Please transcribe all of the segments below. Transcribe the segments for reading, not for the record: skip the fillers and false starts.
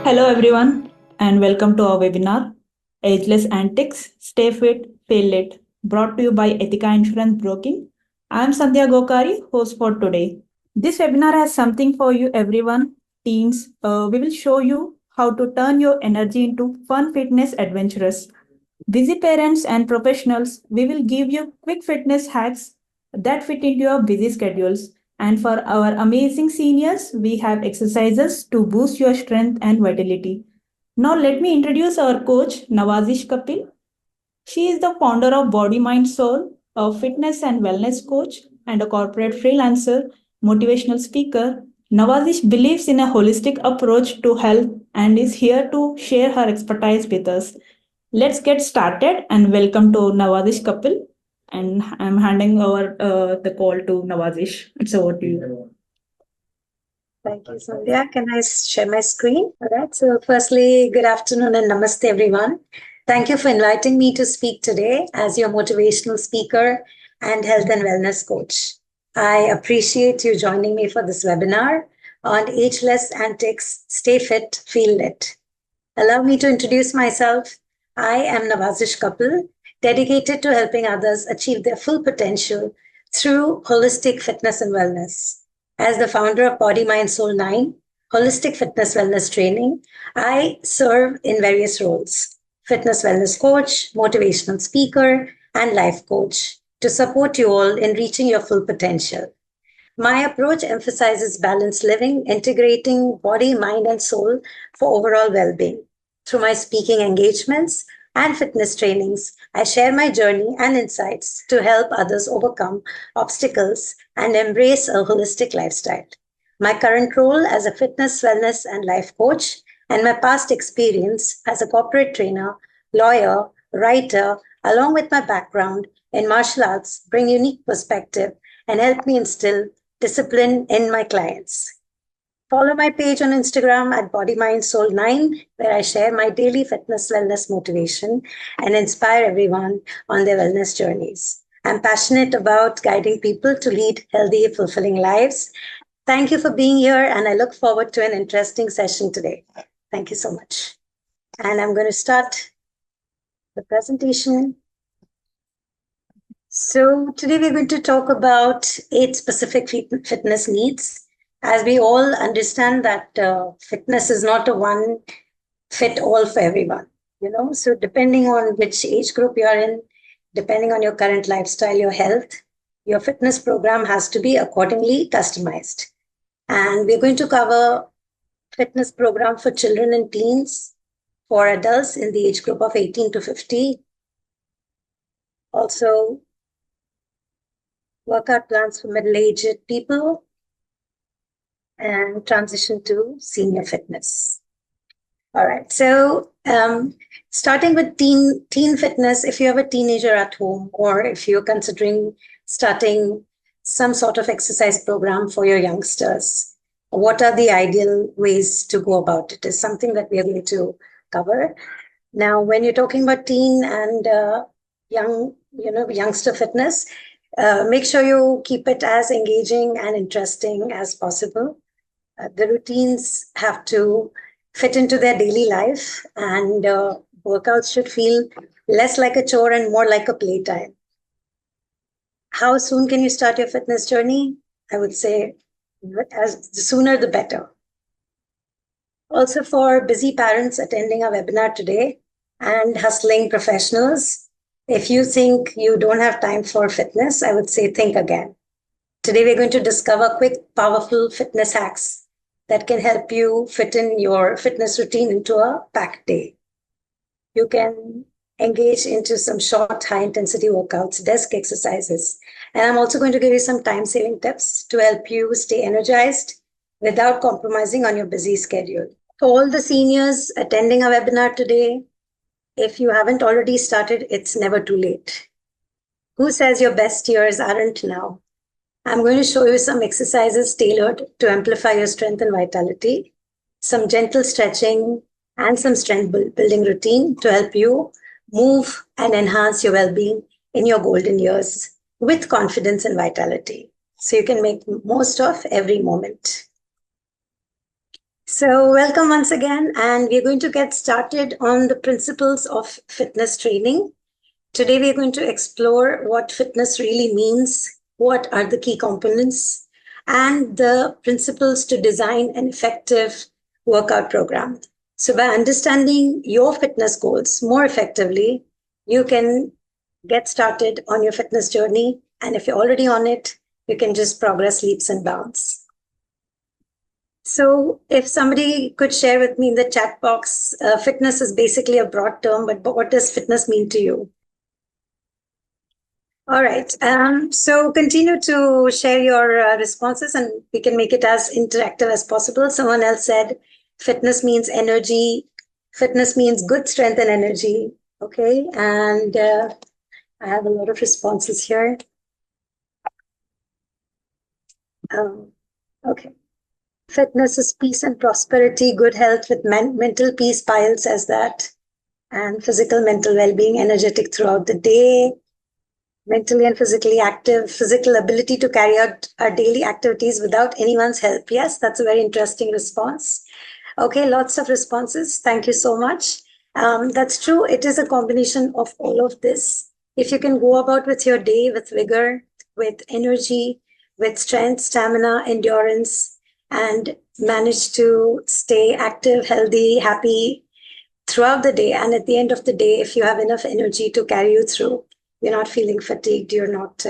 Hello, everyone, and welcome to our webinar, Ageless Antics, Stay Fit, Feel Lit, brought to you by Ethica Insurance Broking. I am Sandhya Gokari, host for today. This webinar has something for you, everyone. Teens, we will show you how to turn your energy into fun fitness adventurous. Busy parents and professionals, we will give you quick fitness hacks that fit into your busy schedules. And for our amazing seniors, we have exercises to boost your strength and vitality. Now, let me introduce our coach, Nawazish Kapil. She is the founder of Body Mind Soul, a fitness and wellness coach, and a corporate freelancer, motivational speaker. Nawazish believes in a holistic approach to health and is here to share her expertise with us. Let's get started and welcome to Nawazish Kapil. And I'm handing over the call to Nawazish. It's over to you. Thank you, Sandhya. Can I share my screen? All right. So, firstly, good afternoon and namaste, everyone. Thank you for inviting me to speak today as your motivational speaker and health and wellness coach. I appreciate you joining me for this webinar on Ageless Antics, Stay Fit, Feel Lit. Allow me to introduce myself. I am Nawazish Kapil, dedicated to helping others achieve their full potential through holistic fitness and wellness. As the founder of Body, Mind, Soul 9, Holistic Fitness Wellness Training, I serve in various roles: fitness wellness coach, motivational speaker, and life coach to support you all in reaching your full potential. My approach emphasizes balanced living, integrating body, mind, and soul for overall well being. Through my speaking engagements and fitness trainings, I share my journey and insights to help others overcome obstacles and embrace a holistic lifestyle. My current role as a fitness, wellness, and life coach, and my past experience as a corporate trainer, lawyer, writer, along with my background in martial arts, bring unique perspective and help me instill discipline in my clients. Follow my page on Instagram at Body Mind Soul 9, where I share my daily fitness wellness motivation and inspire everyone on their wellness journeys. I'm passionate about guiding people to lead healthy, fulfilling lives. Thank you for being here, and I look forward to an interesting session today. Thank you so much. And I'm going to start the presentation. So today we're going to talk about 8 specific fitness needs. As we all understand that fitness is not a one fit all for everyone, so depending on which age group you're in, depending on your current lifestyle, your health, your fitness program has to be accordingly customized. And we're going to cover fitness program for children and teens, for adults in the age group of 18 to 50. Also, workout plans for middle-aged people, and transition to senior fitness. All right, so starting with teen fitness, if you have a teenager at home, or if you're considering starting some sort of exercise program for your youngsters, what are the ideal ways to go about it is something that we are going to cover. Now, when you're talking about teen and youngster fitness, make sure you keep it as engaging and interesting as possible. The routines have to fit into their daily life, and workouts should feel less like a chore and more like a playtime. How soon can you start your fitness journey? I would say the sooner the better. Also, for busy parents attending our webinar today and hustling professionals, if you think you don't have time for fitness, I would say think again. Today, we're going to discover quick, powerful fitness hacks that can help you fit in your fitness routine into a packed day. You can engage into some short, high-intensity workouts, desk exercises. And I'm also going to give you some time-saving tips to help you stay energized without compromising on your busy schedule. For all the seniors attending our webinar today, if you haven't already started, it's never too late. Who says your best years aren't now? I'm going to show you some exercises tailored to amplify your strength and vitality, some gentle stretching, and some strength building routine to help you move and enhance your well-being in your golden years with confidence and vitality, so you can make most of every moment. So, welcome once again, and we're going to get started on the principles of fitness training. Today, we're going to explore what fitness really means, what are the key components, and the principles to design an effective workout program. So, by understanding your fitness goals more effectively, you can get started on your fitness journey. And if you're already on it, you can just progress leaps and bounds. So, if somebody could share with me in the chat box, fitness is basically a broad term, but what does fitness mean to you? All right. So, continue to share your responses and we can make it as interactive as possible. Someone else said fitness means energy, fitness means good strength and energy. Okay. And I have a lot of responses here. Okay. Fitness is peace and prosperity, good health with mental peace, Payal says that, and physical, mental well being, energetic throughout the day, mentally and physically active, physical ability to carry out our daily activities without anyone's help. Yes, that's a very interesting response. Okay, lots of responses. Thank you so much. That's true. It is a combination of all of this. If you can go about with your day with vigor, with energy, with strength, stamina, endurance, and manage to stay active, healthy, happy throughout the day. And at the end of the day, if you have enough energy to carry you through, you're not feeling fatigued, you're not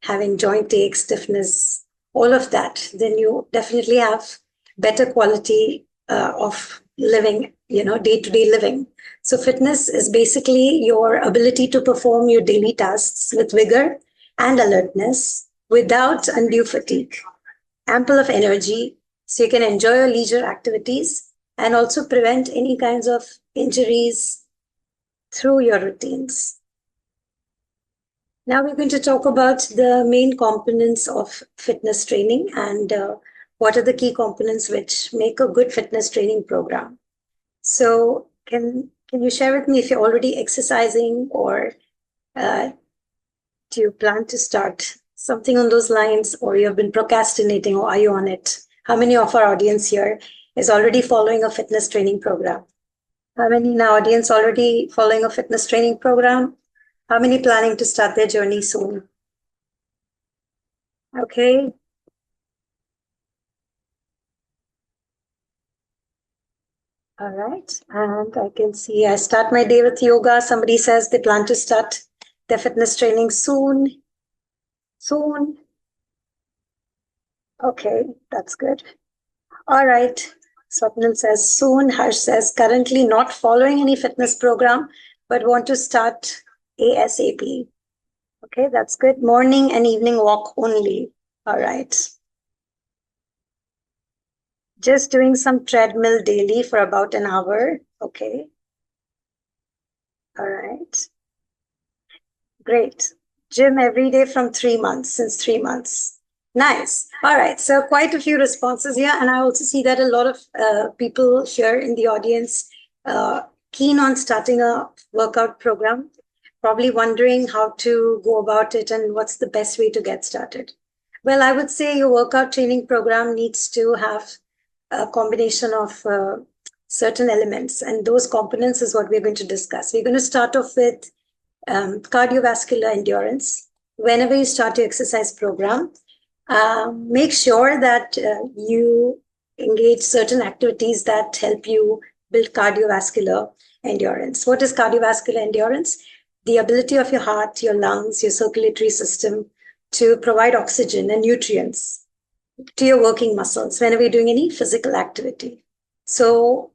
having joint ache, stiffness, all of that, then you definitely have better quality of living, day-to-day living. So fitness is basically your ability to perform your daily tasks with vigor and alertness without undue fatigue, ample of energy, so you can enjoy your leisure activities and also prevent any kinds of injuries through your routines. Now we're going to talk about the main components of fitness training and what are the key components which make a good fitness training program. So can you share with me if you're already exercising or do you plan to start something on those lines, or you've been procrastinating, or are you on it? How many of our audience here is already following a fitness training program? How many in our audience already following a fitness training program? How many planning to start their journey soon? Okay. All right. And I can see I start my day with yoga. Somebody says they plan to start their fitness training soon. Soon. Okay, that's good. All right. Swapnil says soon. Harsh says currently not following any fitness program, but want to start ASAP. Okay, that's good. Morning and evening walk only. All right. Just doing some treadmill daily for about an hour. Okay. All right. Great. Gym every day from 3 months, since 3 months. Nice. All right. So quite a few responses here. And I also see that a lot of people here in the audience keen on starting a workout program, probably wondering how to go about it and what's the best way to get started. Well, I would say your workout training program needs to have a combination of certain elements. And those components is what we're going to discuss. We're going to start off with cardiovascular endurance. Whenever you start your exercise program, make sure that you engage certain activities that help you build cardiovascular endurance. What is cardiovascular endurance? The ability of your heart, your lungs, your circulatory system to provide oxygen and nutrients to your working muscles whenever you're doing any physical activity. So,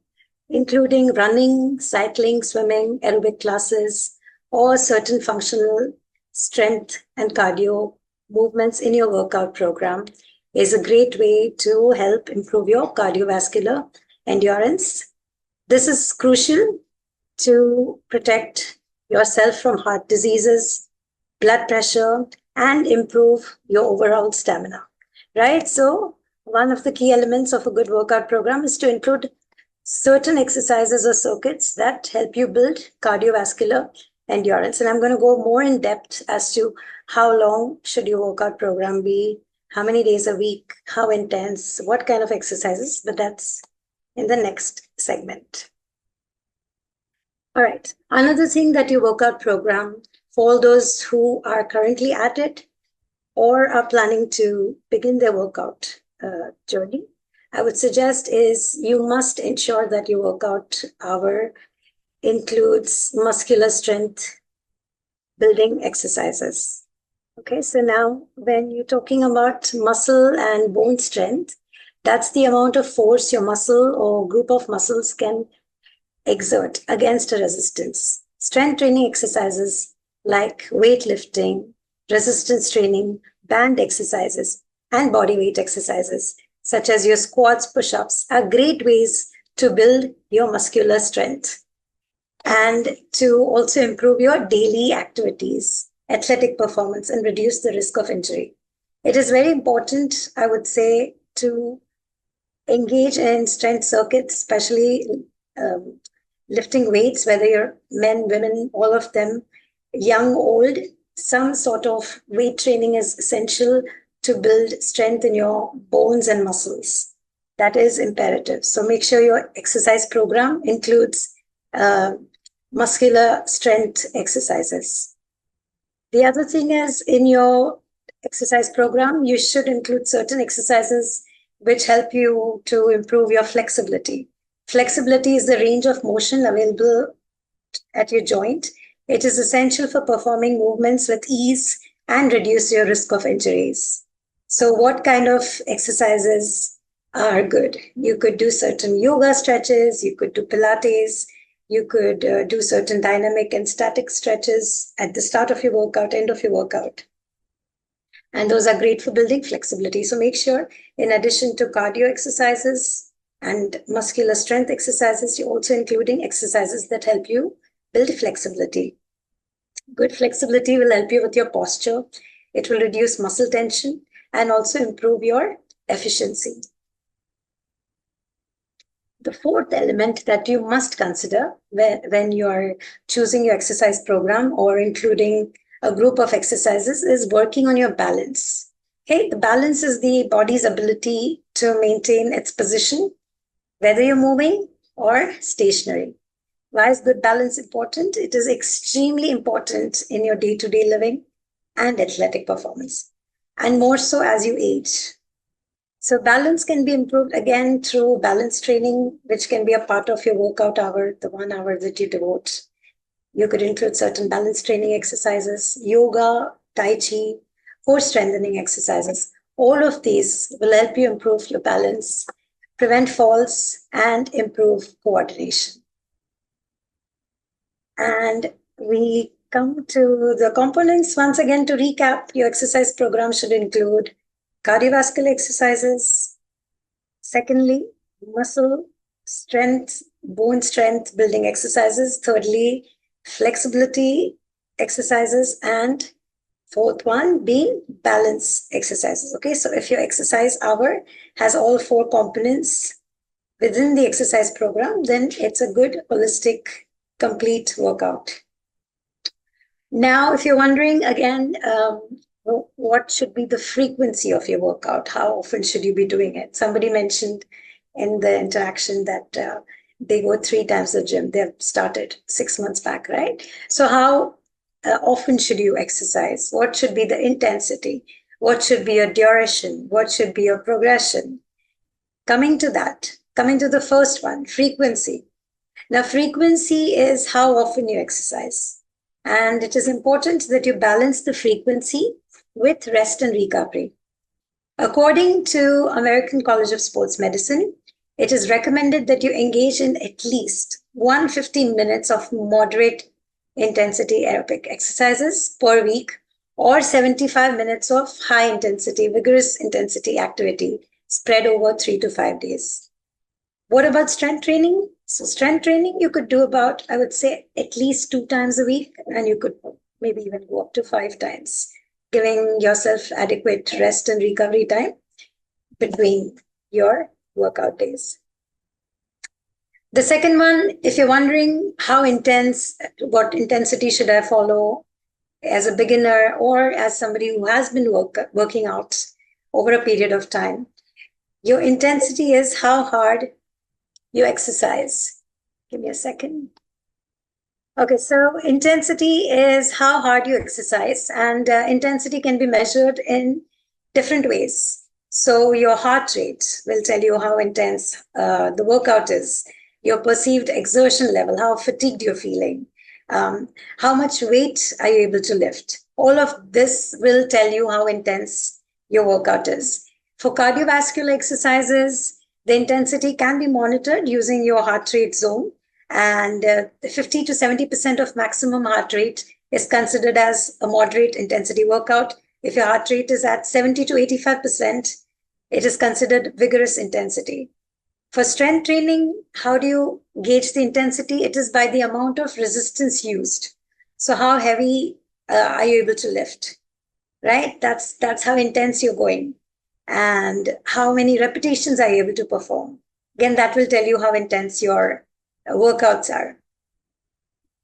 including running, cycling, swimming, aerobic classes, or certain functional strength and cardio movements in your workout program is a great way to help improve your cardiovascular endurance. This is crucial to protect yourself from heart diseases, blood pressure, and improve your overall stamina, right? So one of the key elements of a good workout program is to include certain exercises or circuits that help you build cardiovascular endurance. And I'm going to go more in depth as to how long should your workout program be, how many days a week, how intense, what kind of exercises, but that's in the next segment. All right. Another thing that your workout program, for all those who are currently at it or are planning to begin their workout journey, I would suggest is you must ensure that your workout hour includes muscular strength building exercises. Okay, so now when you're talking about muscle and bone strength, that's the amount of force your muscle or group of muscles can exert against a resistance. Strength training exercises like weightlifting, resistance training, band exercises, and body weight exercises, such as your squats, push ups, are great ways to build your muscular strength and to also improve your daily activities, athletic performance, and reduce the risk of injury. It is very important, I would say, to engage in strength circuits, especially lifting weights, whether you're men, women, all of them, young, old. Some sort of weight training is essential to build strength in your bones and muscles. That is imperative. So make sure your exercise program includes muscular strength exercises. The other thing is, in your exercise program, you should include certain exercises which help you to improve your flexibility. Flexibility is the range of motion available at your joint. It is essential for performing movements with ease and reduce your risk of injuries. So what kind of exercises are good? You could do certain yoga stretches, you could do Pilates, you could do certain dynamic and static stretches at the start of your workout, end of your workout. And those are great for building flexibility. So make sure, in addition to cardio exercises and muscular strength exercises, you're also including exercises that help you build flexibility. Good flexibility will help you with your posture. It will reduce muscle tension and also improve your efficiency. The fourth element that you must consider when you are choosing your exercise program or including a group of exercises is working on your balance. Okay, the balance is the body's ability to maintain its position, whether you're moving or stationary. Why is good balance important? It is extremely important in your day-to-day living and athletic performance, and more so as you age. So balance can be improved again through balance training, which can be a part of your workout hour, the 1 hour that you devote. You could include certain balance training exercises, yoga, tai chi, core strengthening exercises. All of these will help you improve your balance, prevent falls, and improve coordination. And we come to the components. Once again, to recap, your exercise program should include cardiovascular exercises. Secondly, muscle strength, bone strength building exercises. Thirdly, flexibility exercises. And fourth one being balance exercises. Okay, so if your exercise hour has all four components within the exercise program, then it's a good, holistic, complete workout. Now, if you're wondering again, what should be the frequency of your workout? How often should you be doing it? Somebody mentioned in the interaction that they go 3 times the gym. They've started 6 months back, right? So how often should you exercise? What should be the intensity? What should be your duration? What should be your progression? Coming to the first one, frequency. Now, frequency is how often you exercise. And it is important that you balance the frequency with rest and recovery. According to American College of Sports Medicine, it is recommended that you engage in at least 115 minutes of moderate intensity aerobic exercises per week or 75 minutes of high intensity, vigorous intensity activity spread over 3 to 5 days. What about strength training? So strength training, you could do about, I would say, at least 2 times a week, and you could maybe even go up to 5 times, giving yourself adequate rest and recovery time between your workout days. The second one, if you're wondering how intense, what intensity should I follow as a beginner or as somebody who has been working out over a period of time, your intensity is how hard you exercise. Give me a second. Okay, so intensity is how hard you exercise, and intensity can be measured in different ways. So your heart rate will tell you how intense the workout is, your perceived exertion level, how fatigued you're feeling, um, how much weight are you able to lift. All of this will tell you how intense your workout is. For cardiovascular exercises, the intensity can be monitored using your heart rate zone, and 50 to 70% of maximum heart rate is considered as a moderate intensity workout. If your heart rate is at 70 to 85%, it is considered vigorous intensity. For strength training, how do you gauge the intensity? It is by the amount of resistance used. So how heavy are you able to lift, right? That's how intense you're going. And how many repetitions are you able to perform? Again, that will tell you how intense your workouts are.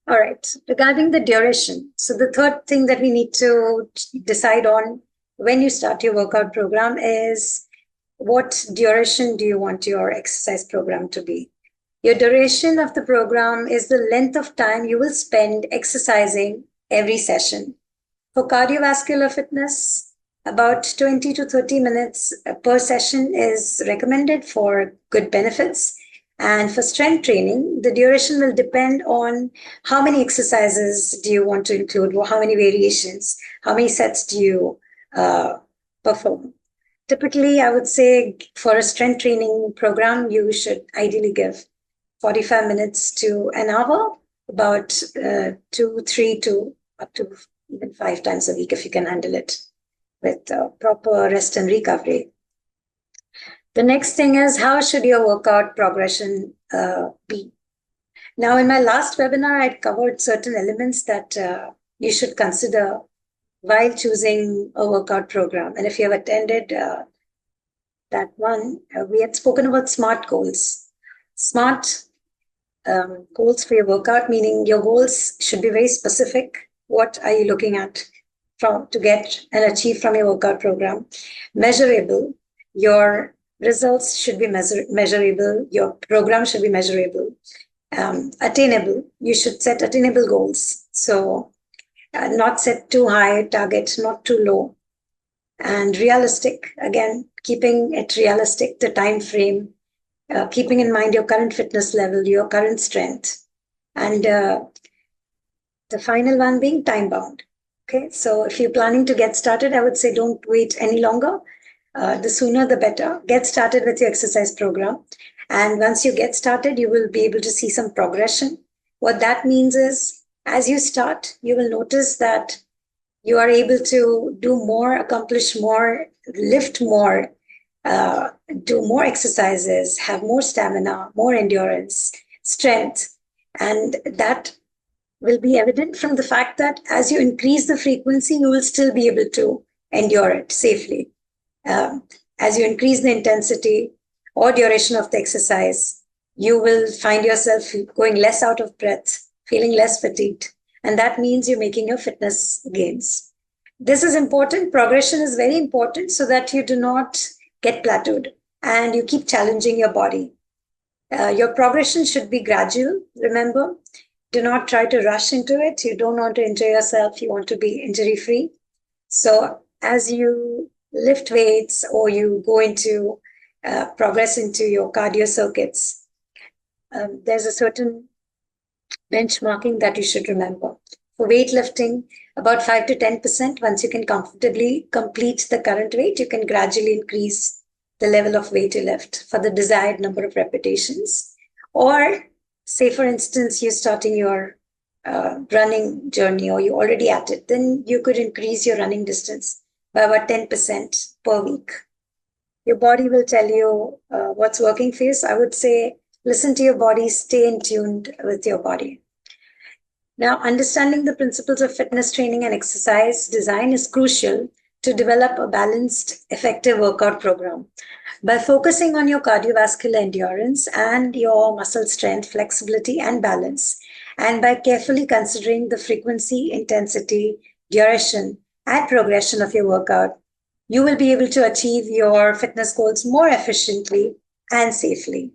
All right, regarding the duration. So the third thing that we need to decide on when you start your workout program is what duration do you want your exercise program to be? Your duration of the program is the length of time you will spend exercising every session. For cardiovascular fitness, about 20 to 30 minutes per session is recommended for good benefits. And for strength training, the duration will depend on how many exercises do you want to include, how many variations, how many sets do you perform. Typically, I would say for a strength training program, you should ideally give 45 minutes to an hour, about 2, 3 to up to even 5 times a week if you can handle it with proper rest and recovery. The next thing is, how should your workout progression be? Now, in my last webinar, I covered certain elements that you should consider while choosing a workout program. And if you have attended that one, we had spoken about SMART goals. SMART goals for your workout, meaning your goals should be very specific. What are you looking at to get and achieve from your workout program? Measurable. Your results should be measurable. Your program should be measurable. Attainable. You should set attainable goals. So not set too high target, not too low. And realistic. Again, keeping it realistic, the time frame, keeping in mind your current fitness level, your current strength. And the final one being time bound. Okay, so if you're planning to get started, I would say don't wait any longer. The sooner the better. Get started with your exercise program. And once you get started, you will be able to see some progression. What that means is, as you start, you will notice that you are able to do more, accomplish more, lift more, do more exercises, have more stamina, more endurance, strength. And that will be evident from the fact that as you increase the frequency, you will still be able to endure it safely. As you increase the intensity or duration of the exercise, you will find yourself going less out of breath, feeling less fatigued. And that means you're making your fitness gains. This is important. Progression is very important so that you do not get plateaued and you keep challenging your body. Your progression should be gradual. Remember, do not try to rush into it. You don't want to injure yourself. You want to be injury-free. So as you lift weights or you go into progress into your cardio circuits, there's a certain benchmarking that you should remember. For weightlifting, about 5 to 10%, once you can comfortably complete the current weight, you can gradually increase the level of weight you lift for the desired number of repetitions. Or say, for instance, you're starting your running journey or you're already at it, then you could increase your running distance by about 10% per week. Your body will tell you what's working for you. So I would say, listen to your body, stay in tuned with your body. Now, understanding the principles of fitness training and exercise design is crucial to develop a balanced, effective workout program. By focusing on your cardiovascular endurance and your muscle strength, flexibility, and balance, and by carefully considering the frequency, intensity, duration, and progression of your workout, you will be able to achieve your fitness goals more efficiently and safely.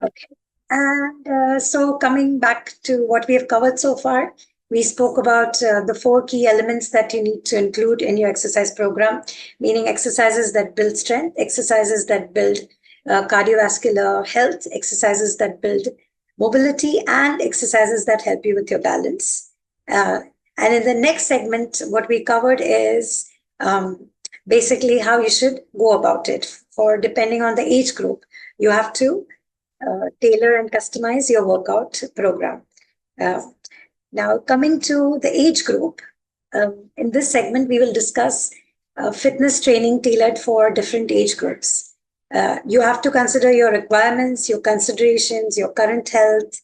Okay. And so coming back to what we have covered so far, we spoke about the four key elements that you need to include in your exercise program, meaning exercises that build strength, exercises that build cardiovascular health, exercises that build mobility, and exercises that help you with your balance. And in the next segment, what we covered is basically how you should go about it. For depending on the age group, you have to tailor and customize your workout program. Uh, Now, coming to the age group, in this segment, we will discuss fitness training tailored for different age groups. You have to consider your requirements, your considerations, your current health,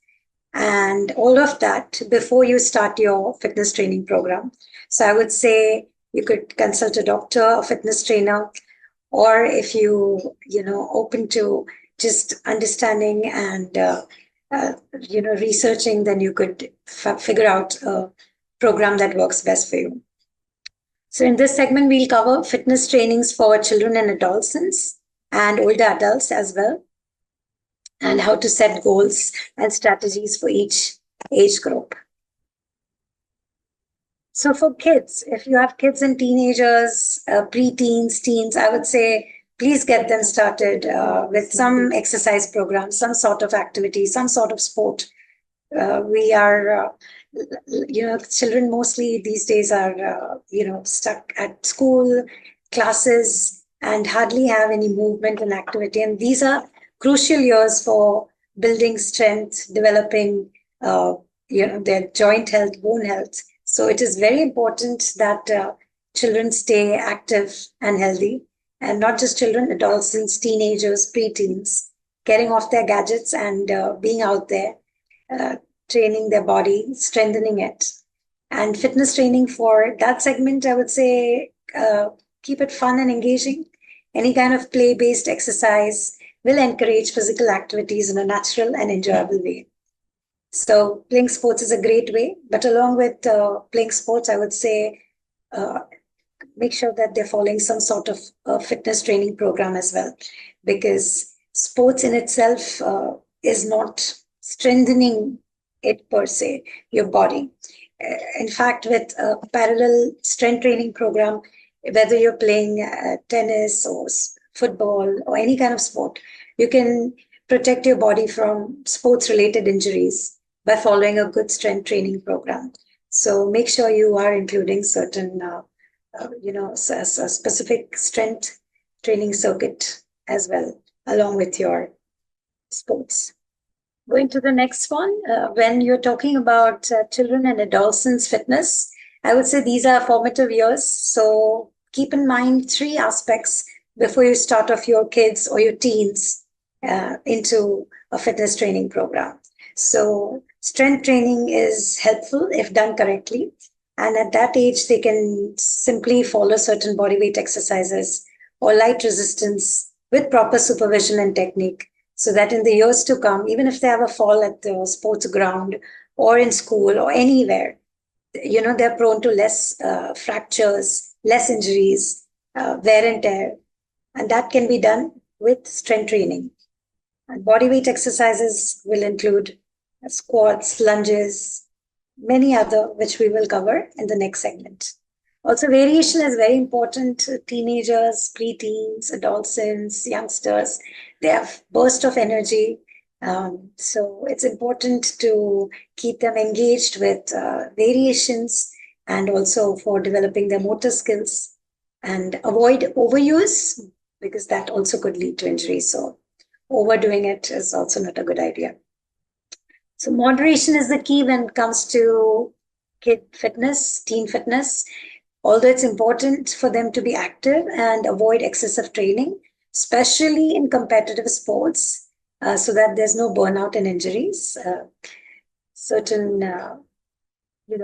and all of that before you start your fitness training program. So, I would say you could consult a doctor, a fitness trainer, or if you open to just understanding and researching, then you could figure out a program that works best for you. So in this segment we'll cover fitness trainings for children and adolescents and older adults as well, and how to set goals and strategies for each age group. So for kids, if you have kids and teenagers, pre-teens, teens, I would say please get them started with some exercise program, some sort of activity, some sort of sport. We are, children mostly these days are, stuck at school, classes, and hardly have any movement and activity. And these are crucial years for building strength, developing, their joint health, bone health. So it is very important that children stay active and healthy, and not just children, adolescents, teenagers, preteens, getting off their gadgets and being out there, training their body, strengthening it. And fitness training for that segment, I would say keep it fun and engaging. Any kind of play based exercise will encourage physical activities in a natural and enjoyable way. So playing sports is a great way, but along with playing sports, I would say make sure that they're following some sort of fitness training program as well, because sports in itself is not strengthening it per se, your body. In fact, with a parallel strength training program, whether you're playing tennis or football or any kind of sport, you can protect your body from sports related injuries by following a good strength training program. So make sure you are including certain, a specific strength training circuit as well, along with your sports. Going to the next one, when you're talking about children and adolescents fitness, I would say these are formative years. So keep in mind three aspects before you start off your kids or your teens into a fitness training program. So strength training is helpful if done correctly. And at that age, they can simply follow certain body weight exercises or light resistance with proper supervision and technique, so that in the years to come, even if they have a fall at the sports ground or in school or anywhere, they're prone to less fractures, less injuries, wear and tear. And that can be done with strength training. And body weight exercises will include squats, lunges, many other, which we will cover in the next segment. Also, variation is very important. Teenagers, preteens, adolescents, youngsters, they have bursts of energy. So it's important to keep them engaged with variations, and also for developing their motor skills, and avoid overuse, because that also could lead to injury. So overdoing it is also not a good idea. So moderation is the key when it comes to kid fitness, teen fitness. Although it's important for them to be active and avoid excessive training, especially in competitive sports, so that there's no burnout and injuries. Certain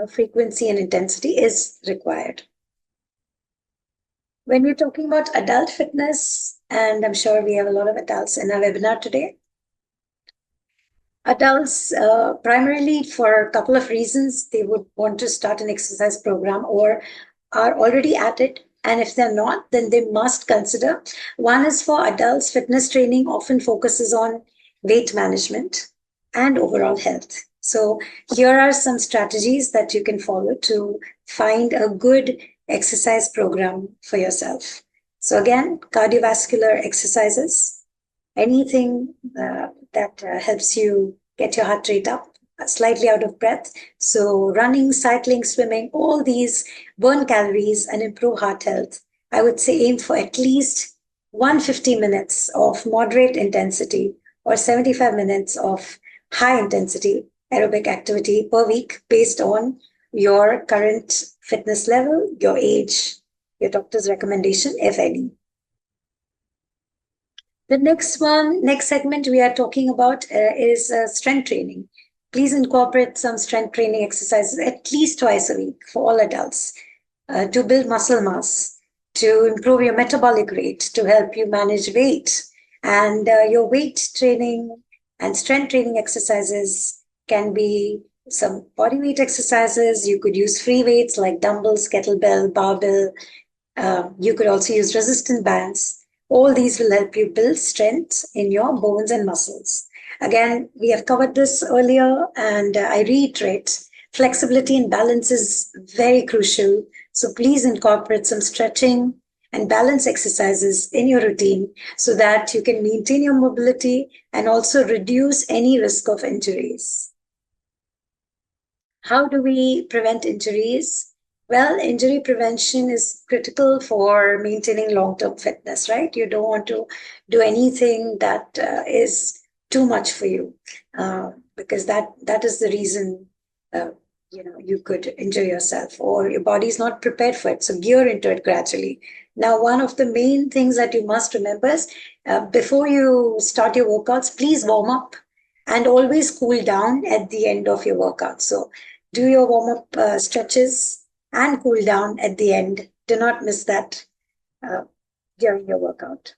frequency and intensity is required. When we're talking about adult fitness, and I'm sure we have a lot of adults in our webinar today, adults, primarily for a couple of reasons, they would want to start an exercise program or are already at it. And if they're not, then they must consider. One is for adults, fitness training often focuses on weight management, and overall health. So here are some strategies that you can follow to find a good exercise program for yourself. So again, cardiovascular exercises, anything that helps you get your heart rate up, slightly out of breath. So running, cycling, swimming, all these burn calories and improve heart health. I would say aim for at least 150 minutes of moderate intensity or 75 minutes of high intensity aerobic activity per week based on your current fitness level, your age, your doctor's recommendation, if any. The next segment we are talking about is strength training. Please incorporate some strength training exercises at least twice a week for all adults to build muscle mass, to improve your metabolic rate, to help you manage weight. And your weight training and strength training exercises can be some body weight exercises. You could use free weights like dumbbells, kettlebell, barbell. You could also use resistant bands. All these will help you build strength in your bones and muscles. Again, we have covered this earlier, and I reiterate flexibility and balance is very crucial. So please incorporate some stretching and balance exercises in your routine so that you can maintain your mobility and also reduce any risk of injuries. How do we prevent injuries? Well, injury prevention is critical for maintaining long-term fitness, right? You don't want to do anything that is too much for you, because that is the reason you could injure yourself or your body is not prepared for it. So gear into it gradually. Now, one of the main things that you must remember is before you start your workouts, please warm up and always cool down at the end of your workout. So do your warm-up stretches and cool down at the end. Do not miss that during your workout.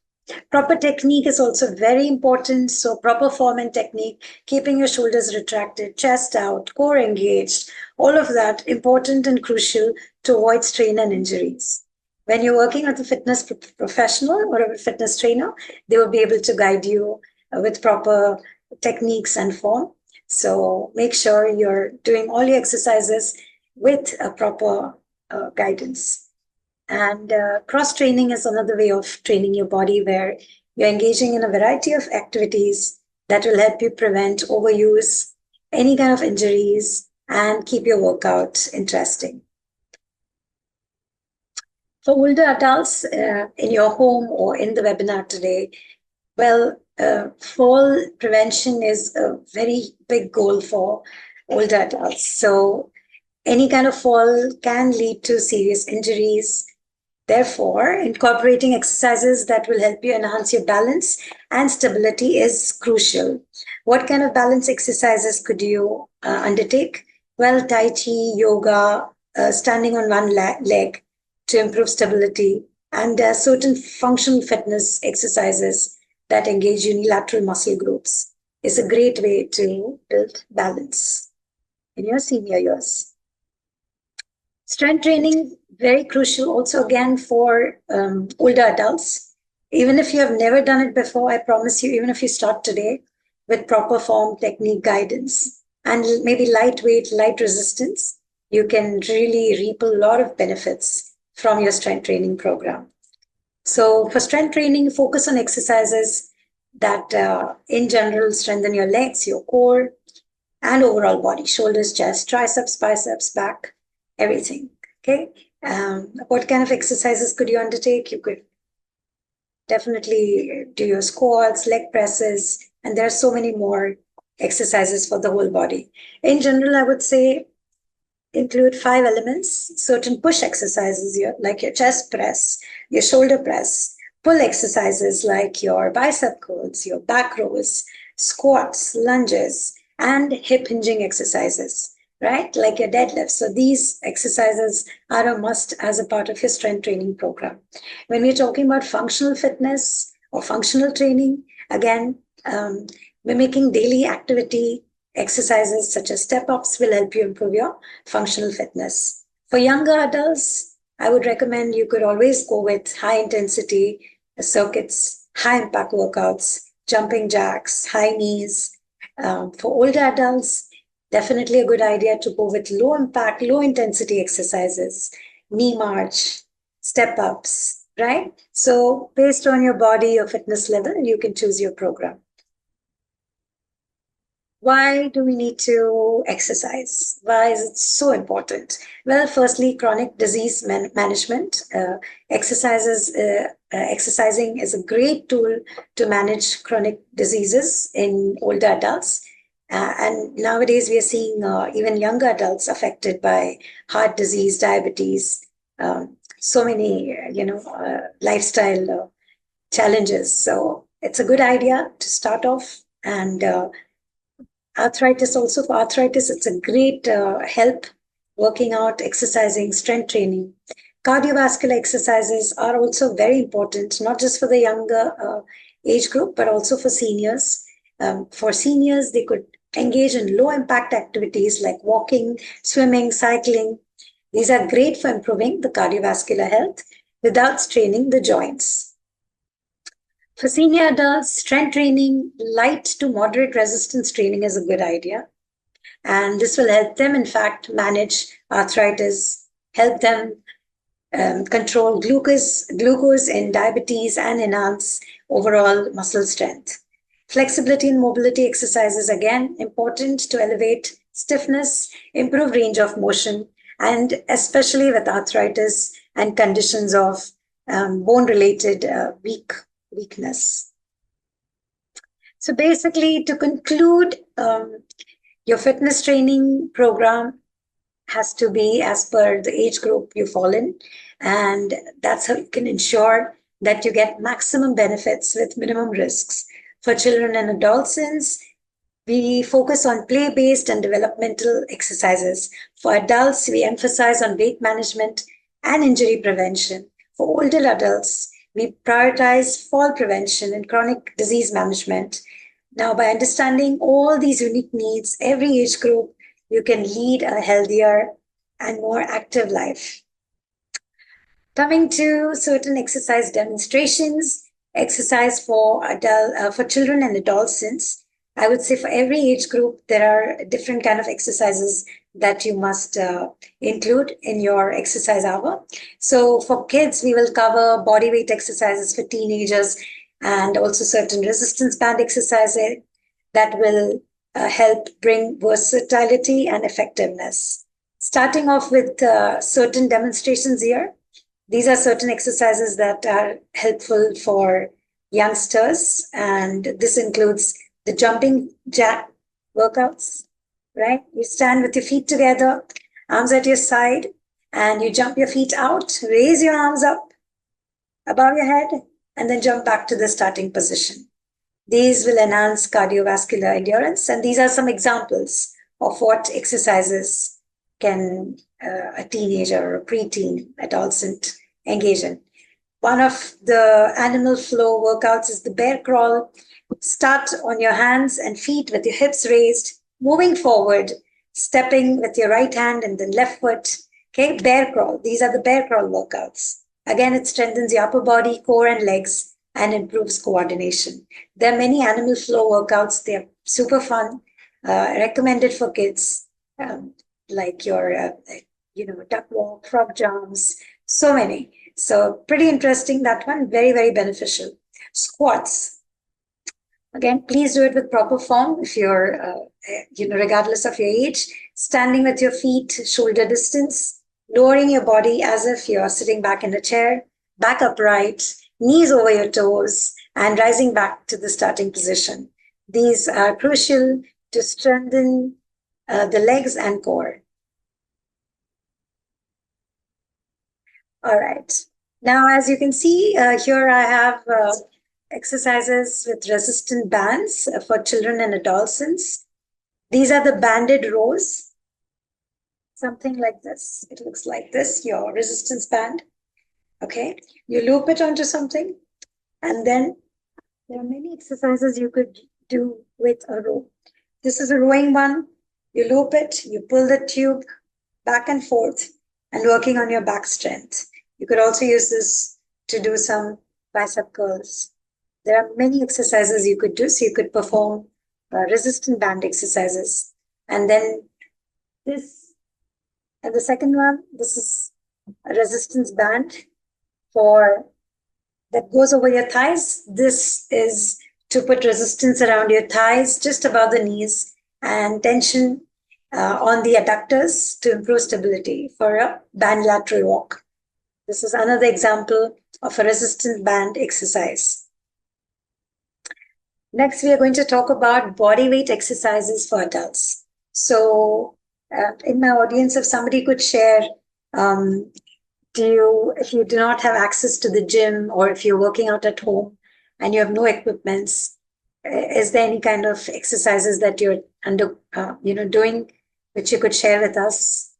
Proper technique is also very important. So proper form and technique, keeping your shoulders retracted, chest out, core engaged, all of that important and crucial to avoid strain and injuries. When you're working with a fitness professional or a fitness trainer, they will be able to guide you with proper techniques and form. So make sure you're doing all your exercises with a proper guidance. And cross-training is another way of training your body where you're engaging in a variety of activities that will help you prevent overuse, any kind of injuries, and keep your workout interesting. For older adults in your home or in the webinar today, well, fall prevention is a very big goal for older adults. So any kind of fall can lead to serious injuries. Therefore, incorporating exercises that will help you enhance your balance and stability is crucial. What kind of balance exercises could you undertake? Well, Tai Chi, yoga, standing on one leg to improve stability, and certain functional fitness exercises that engage unilateral muscle groups is a great way to build balance in your senior years. Strength training, very crucial also again for older adults. Even if you have never done it before, I promise you, even if you start today with proper form, technique, guidance, and maybe lightweight, light resistance, you can really reap a lot of benefits from your strength training program. So for strength training, focus on exercises that in general strengthen your legs, your core, and overall body, shoulders, chest, triceps, biceps, back, everything. Okay. What kind of exercises could you undertake? You could definitely do your squats, leg presses, and there are so many more exercises for the whole body. In general, I would say include 5 elements, certain push exercises like your chest press, your shoulder press, pull exercises like your bicep curls, your back rows, squats, lunges, and hip hinging exercises, right? Like your deadlifts. So these exercises are a must as a part of your strength training program. When we're talking about functional fitness or functional training, again, mimicking daily activity exercises such as step-ups will help you improve your functional fitness. For younger adults, I would recommend you could always go with high intensity circuits, high impact workouts jumping jacks, high knees. For older adults, definitely a good idea to go with low impact, low intensity exercises, knee march, step ups, right? So, based on your body, your fitness level, you can choose your program. Why do we need to exercise? Why is it so important? Well, firstly, chronic disease management. Exercising is a great tool to manage chronic diseases in older adults. And nowadays, we are seeing even younger adults affected by heart disease, diabetes, so many, lifestyle challenges. So it's a good idea to start off. And arthritis, also for arthritis, it's a great help. Working out, exercising, strength training. Cardiovascular exercises are also very important, not just for the younger age group, but also for seniors. For seniors, they could engage in low impact activities like walking, swimming, cycling. These are great for improving the cardiovascular health without straining the joints. For senior adults, strength training, light to moderate resistance training is a good idea. And this will help them, in fact, manage arthritis, help them control glucose in diabetes, and enhance overall muscle strength. Flexibility and mobility exercises, again, important to elevate stiffness, improve range of motion, and especially with arthritis and conditions of bone-related weakness. So basically, to conclude, your fitness training program has to be as per the age group you fall in. And that's how you can ensure that you get maximum benefits with minimum risks. For children and adolescents, we focus on play-based and developmental exercises. For adults, we emphasize on weight management and injury prevention. For older adults, we prioritize fall prevention and chronic disease management. Now, by understanding all these unique needs, every age group, you can lead a healthier and more active life. Coming to certain exercise demonstrations, exercise for children and adolescents. I would say for every age group, there are different kind of exercises that you must include in your exercise hour. So for kids, we will cover body weight exercises for teenagers and also certain resistance band exercises that will help bring versatility and effectiveness. Starting off with certain demonstrations here. These are certain exercises that are helpful for youngsters, and this includes the jumping jack workouts, right? You stand with your feet together, arms at your side, and you jump your feet out, raise your arms up above your head, and then jump back to the starting position. These will enhance cardiovascular endurance, and these are some examples of what exercises can a teenager or a preteen adolescent engage in. One of the animal flow workouts is the bear crawl. Start on your hands and feet with your hips raised, moving forward, stepping with your right hand and then left foot. Okay, bear crawl. These are the bear crawl workouts. Again, it strengthens your upper body, core, and legs and improves coordination. There are many animal flow workouts. They're super fun, recommended for kids, like your, duck walk, frog jumps, so many. So pretty interesting, that one, very, very beneficial. Squats. Again, please do it with proper form if you're, regardless of your age. Standing with your feet shoulder distance, lowering your body as if you're sitting back in a chair, back upright, knees over your toes, and rising back to the starting position. These are crucial to strengthen the legs and core. All right. Now, as you can see, here I have exercises with resistant bands for children and adolescents. These are the banded rows. Something like this. It looks like this, your resistance band. Okay. You loop it onto something, and then there are many exercises you could do with a row. This is a rowing one. You loop it, you pull the tube back and forth, and working on your back strength. You could also use this to do some bicep curls. There are many exercises you could do. So you could perform resistant band exercises. And then this, and the second one, this is a resistance band that goes over your thighs. This is to put resistance around your thighs, just above the knees, and tension on the adductors to improve stability for a band lateral walk. This is another example of a resistance band exercise. Next, we are going to talk about body weight exercises for adults. So in my audience, if somebody could share, if you do not have access to the gym, or if you're working out at home and you have no equipments, is there any kind of exercises that you're doing, which you could share with us?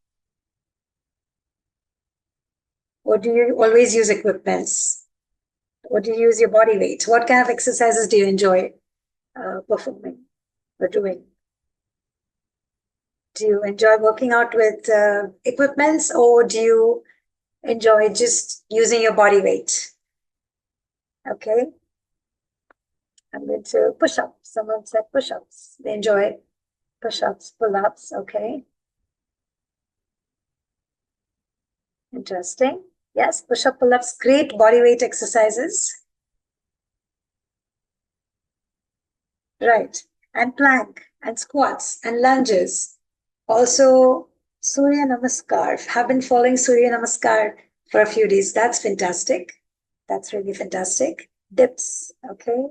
Or do you always use equipments? Or do you use your body weight? What kind of exercises do you enjoy performing or doing? Do you enjoy working out with equipments, or do you enjoy just using your body weight? Okay. I'm going to push-ups. Someone said push-ups. They enjoy push-ups, pull-ups. Okay. Interesting. Yes, push-up, pull-ups, great body weight exercises. Right. And plank and squats and lunges. Also, Surya Namaskar. Have been following Surya Namaskar for a few days. That's fantastic. That's really fantastic. Dips. Okay.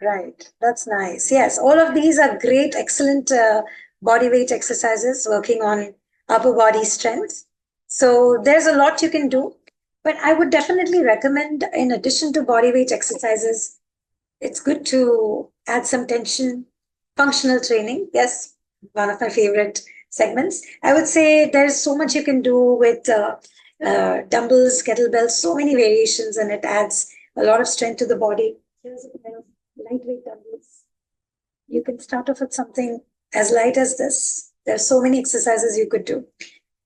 Right. That's nice. Yes, all of these are great, excellent body weight exercises working on upper body strength. So there's a lot you can do, but I would definitely recommend, in addition to body weight exercises, it's good to add some tension, functional training. Yes, one of my favorite segments. I would say there's so much you can do with dumbbells, kettlebells, so many variations, and it adds a lot of strength to the body. Here's a pair of lightweight dumbbells. You can start off with something as light as this. There's so many exercises you could do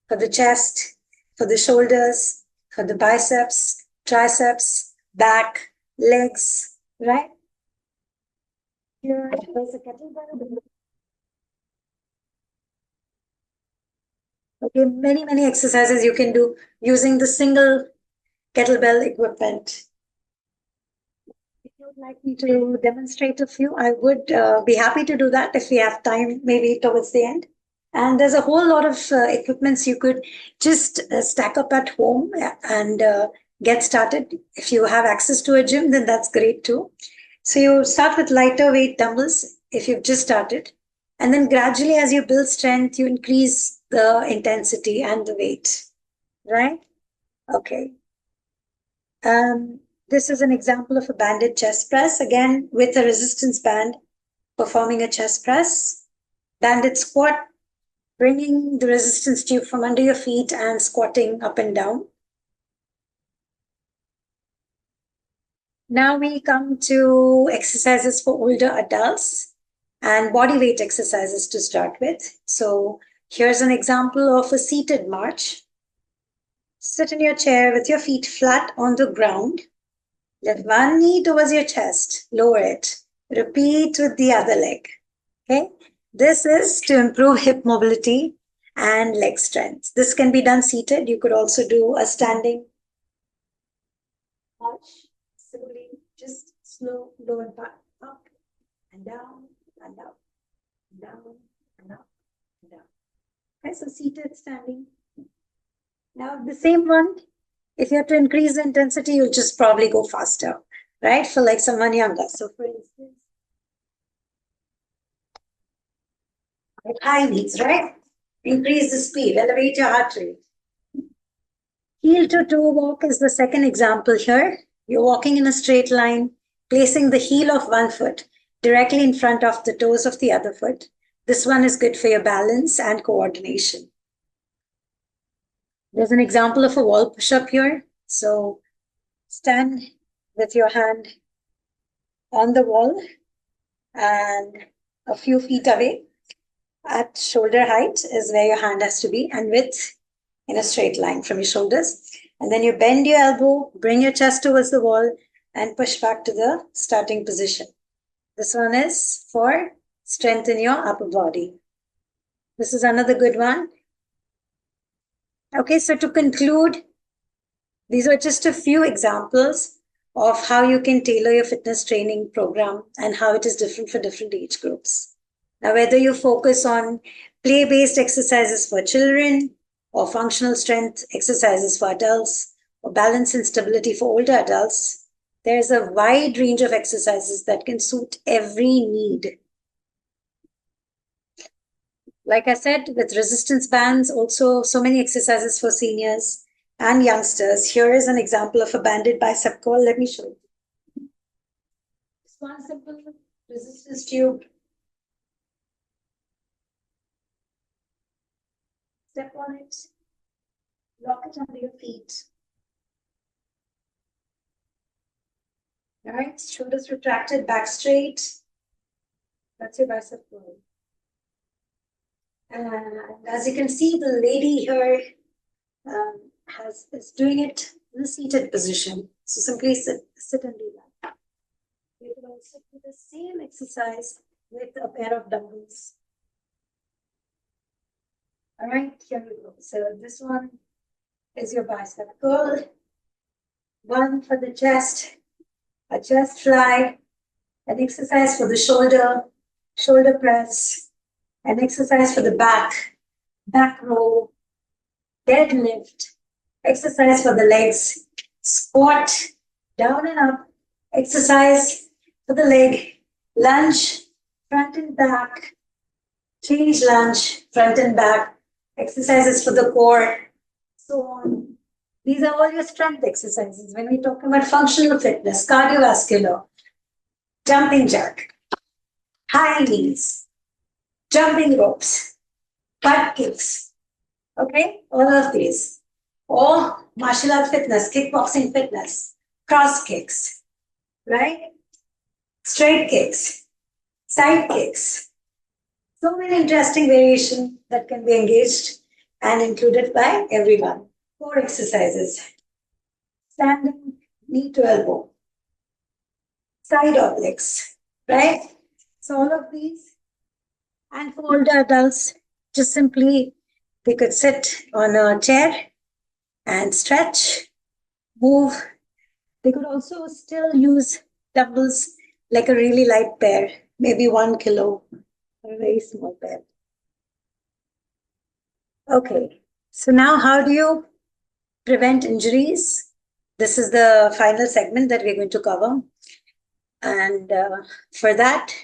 for the chest, for the shoulders, for the biceps, triceps, back, legs, right? Here, there's a kettlebell. Okay, many exercises you can do using the single kettlebell equipment. If you would like me to demonstrate a few, I would be happy to do that if we have time, maybe towards the end. And there's a whole lot of equipments you could just stack up at home and get started. If you have access to a gym, then that's great too. So you start with lighter weight dumbbells if you've just started. And then gradually, as you build strength, you increase the intensity and the weight, right? Okay. This is an example of a banded chest press, again, with a resistance band, performing a chest press. Banded squat, bringing the resistance tube from under your feet and squatting up and down. Now we come to exercises for older adults and body weight exercises to start with. So here's an example of a seated march. Sit in your chair with your feet flat on the ground. Lift one knee towards your chest, lower it. Repeat with the other leg. Okay. This is to improve hip mobility and leg strength. This can be done seated. You could also do a standing march. Simply just slow, low and back, up and down and up, down and up and down. Okay, so seated, standing. Now the same one, if you have to increase the intensity, you'll just probably go faster, right? For like someone younger. So for instance, high knees, right? Increase the speed, elevate your heart rate. Heel to toe walk is the second example here. You're walking in a straight line, placing the heel of one foot directly in front of the toes of the other foot. This one is good for your balance and coordination. There's an example of a wall push-up here. So stand with your hand on the wall and a few feet away at shoulder height is where your hand has to be, and width in a straight line from your shoulders. And then you bend your elbow, bring your chest towards the wall, and push back to the starting position. This one is for strengthen your upper body. This is another good one. Okay, so to conclude, these are just a few examples of how you can tailor your fitness training program and how it is different for different age groups. Now, whether you focus on play-based exercises for children or functional strength exercises for adults or balance and stability for older adults, there's a wide range of exercises that can suit every need. Like I said, with resistance bands, also so many exercises for seniors and youngsters. Here is an example of a banded bicep curl. Let me show you. Just one simple resistance tube. Step on it. Lock it under your feet. All right, shoulders retracted, back straight. That's your bicep curl. And as you can see, the lady here is doing it in a seated position. So simply sit and do that. You can also do the same exercise with a pair of dumbbells. All right, here we go. So this one is your bicep curl. One for the chest, a chest fly, an exercise for the shoulder press, an exercise for the back row, deadlift, exercise for the legs, squat, down and up, exercise for the leg, lunge, front and back, change lunge, front and back, exercises for the core, so on. These are all your strength exercises. When we talk about functional fitness, cardiovascular, jumping jack, high knees, jumping ropes, butt kicks, okay, all of these. Or martial art fitness, kickboxing fitness, cross kicks, right? Straight kicks, side kicks. So many interesting variations that can be engaged and included by everyone. 4 exercises. Standing knee to elbow. Side obliques, right? So all of these. And for older adults, just simply they could sit on a chair and stretch, move. They could also still use dumbbells like a really light pair, maybe 1 kilo, or a very small pair. Okay, so now how do you prevent injuries? This is the final segment that we're going to cover. And for that,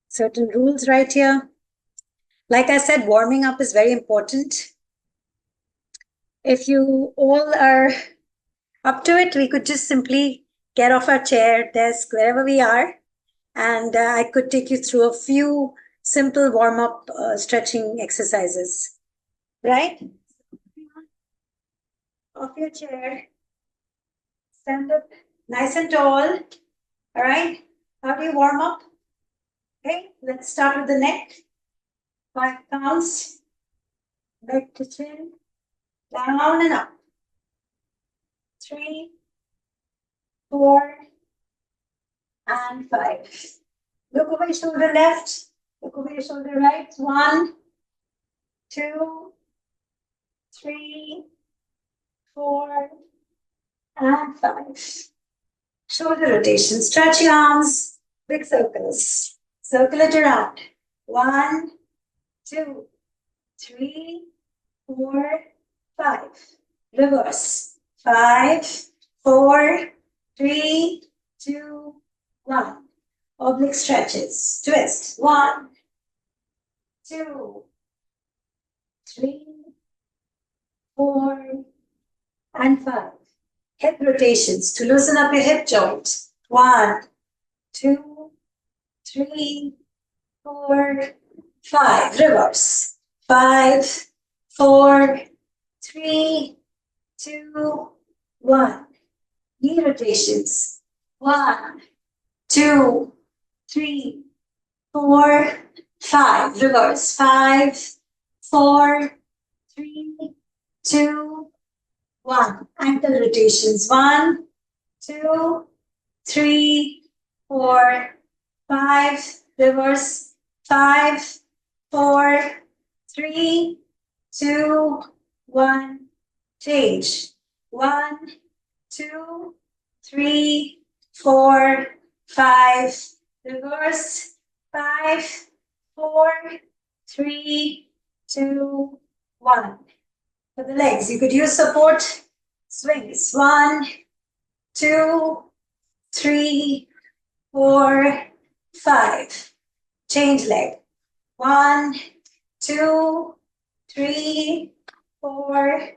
certain rules right here. Like I said, warming up is very important. If you all are up to it, we could just simply get off our chair, desk, wherever we are, and I could take you through a few simple warm-up stretching exercises, right? Off your chair, stand up nice and tall, all right? How do you warm up? Okay, let's start with the neck. 5 counts, neck to chin, down and up. 3, 4, and 5. Look over your shoulder left, look over your shoulder right. 1, 2, 3, 4, and 5. Shoulder rotation. Stretch your arms, big circles. Circle it around. 1, 2, 3, 4, 5. Reverse. 5, 4, 3, 2, 1. Oblique stretches. Twist. 1, 2, 3, 4, and 5. Hip rotations to loosen up your hip joint. 1, 2, 3, 4, 5. Reverse. 5, 4, 3, 2, 1. Knee rotations. 1, 2, 3, 4, 5. Reverse. 5, 4, 3, 2, 1. Ankle rotations. 1, 2, 3, 4, 5, reverse, 5, 4, 3, 2, 1, change. 1, 2, 3, 4, 5, reverse, 5, 4, 3, 2, 1. For the legs, you could use support swings. 1, 2, 3, 4, 5. Change leg. 1, 2, 3, 4,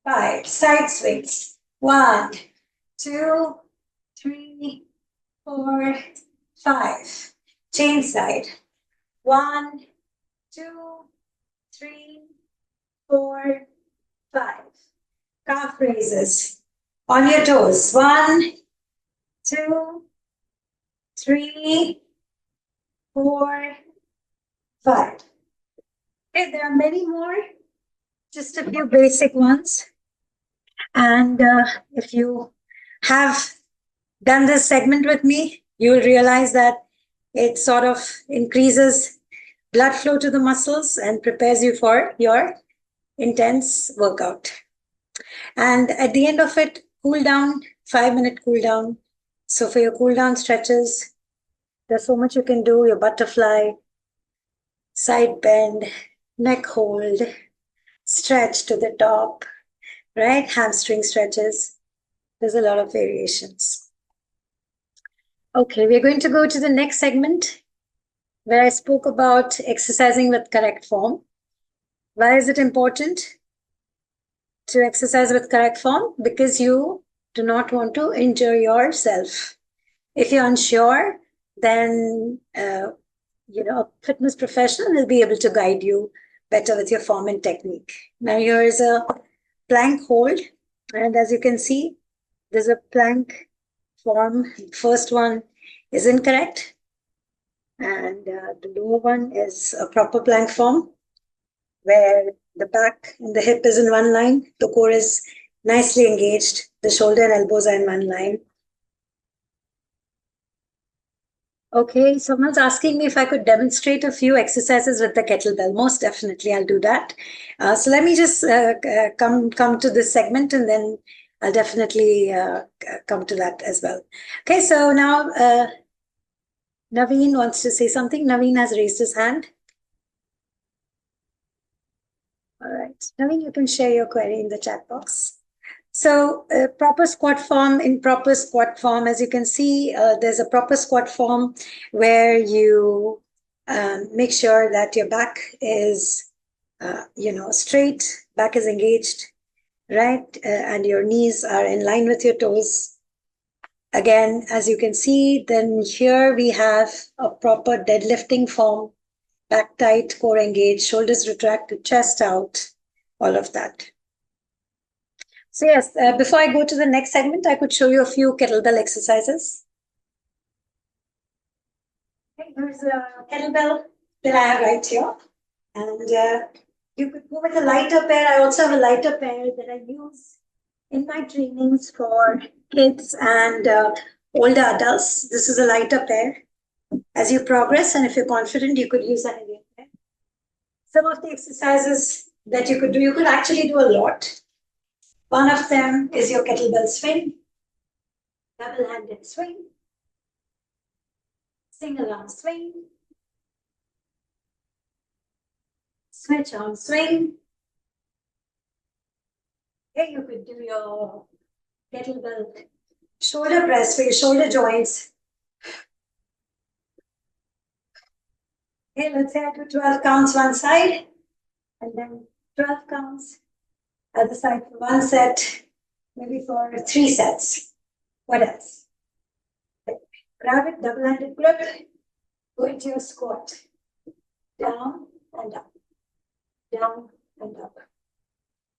5. Side swings. 1, 2, 3, 4, 5. Change side. 1, 2, 3, 4, 5. Calf raises. On your toes. 1, 2, 3, 4, 5. Okay, there are many more. Just a few basic ones. And if you have done this segment with me, you will realize that it sort of increases blood flow to the muscles and prepares you for your intense workout. And at the end of it, cool down, 5-minute cool down. So for your cool down stretches, there's so much you can do. Your butterfly, side bend, neck hold, stretch to the top, right? Hamstring stretches. There's a lot of variations. Okay, we're going to go to the next segment where I spoke about exercising with correct form. Why is it important to exercise with correct form? Because you do not want to injure yourself. If you're unsure, then a fitness professional will be able to guide you better with your form and technique. Now here is a plank hold, and as you can see, there's a plank form. First one is incorrect, and the lower one is a proper plank form where the back and the hip is in one line, the core is nicely engaged, the shoulder and elbows are in one line. Okay, someone's asking me if I could demonstrate a few exercises with the kettlebell. Most definitely, I'll do that. So let me just come to this segment, and then I'll definitely come to that as well. Okay, so now Naveen wants to say something. Naveen has raised his hand. All right, Naveen, you can share your query in the chat box. So proper squat form, as you can see, there's a proper squat form where you make sure that your back is, straight, back is engaged, right? And your knees are in line with your toes. Again, as you can see, then here we have a proper deadlifting form, back tight, core engaged, shoulders retracted, chest out, all of that. So yes, before I go to the next segment, I could show you a few kettlebell exercises. Okay, here's a kettlebell that I have right here. And you could go with a lighter pair. I also have a lighter pair that I use in my trainings for kids and older adults. This is a lighter pair. As you progress, and if you're confident, you could use a heavier pair. Some of the exercises that you could do, you could actually do a lot. One of them is your kettlebell swing, double-handed swing, single arm swing, switch arm swing. Here you could do your kettlebell shoulder press for your shoulder joints. Okay, let's say I do 12 counts one side, and then 12 counts other side for one set, maybe for 3 sets. What else? Grab it, double-handed grip, go into your squat. Down and up, down and up.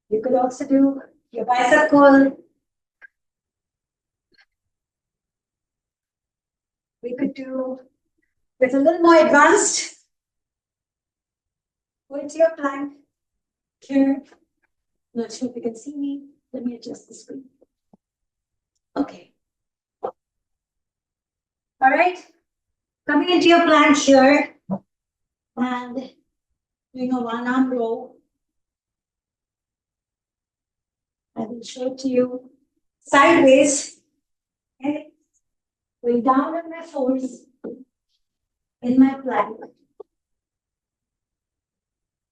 You could also do your bicep curl. We could do with a little more advanced. Go into your plank. Here. Not sure if you can see me. Let me adjust the screen. Okay. All right. Coming into your plank here and doing a one-arm row. I will show it to you sideways. Okay. Going down on my fours in my plank.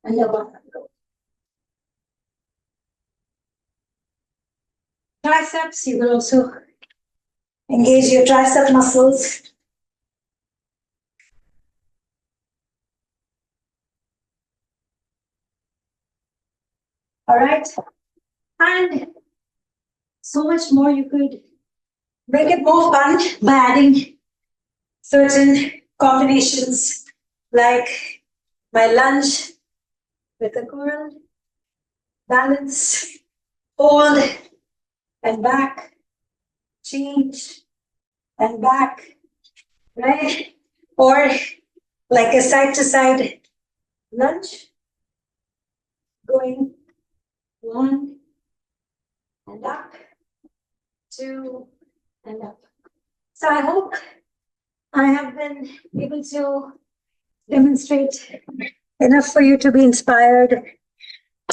And the one-arm row. Triceps, you will also engage your tricep muscles. All right. And so much more you could make it more fun by adding certain combinations like my lunge with a curl, balance, hold and back, change and back, right? Or like a side to side lunge, going one and up, two and up. So I hope I have been able to demonstrate enough for you to be inspired